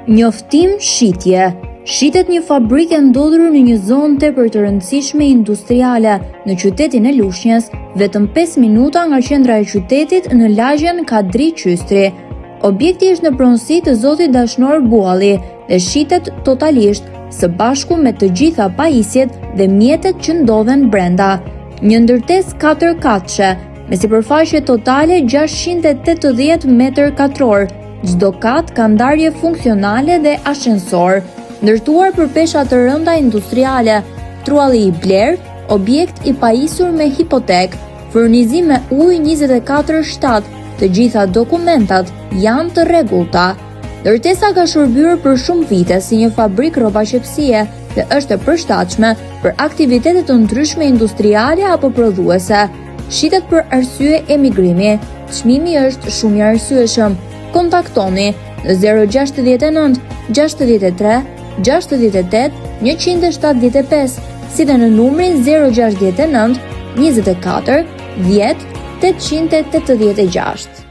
Njoftim shitje. Shitet një fabrikë e ndodhur në një zonë tepër të rëndësishme industriale në qytetin e Lushnjës, vetëm 5 minuta nga qendra e qytetit në lagjen Kadri Qystri. Objekti është në pronësi të zotit Dashnor Bualli dhe shitet totalisht së bashku me të gjitha pajisjet dhe mjetet që ndodhen brenda. Një ndërtesë 4 katëshe me sipërfaqe totale 680 m2. Çdo kat ka ndarje funksionale dhe ashensor, ndërtuar për pesha të rënda industriale, trualli i bler, objekt i pajisur me hipotek, furnizim me ujë 24/7, të gjitha dokumentat janë të rregullta. Ndërtesa ka shërbyer për shumë vite si një fabrikë rrobaqepsie dhe është e përshtatshme për aktivitete të ndryshme industriale apo prodhuese. Shitet për arsye emigrimi. Çmimi është shumë i arsyeshëm. Kontaktoni në 069 63 68 175, si dhe në numrin 069 24 10 886.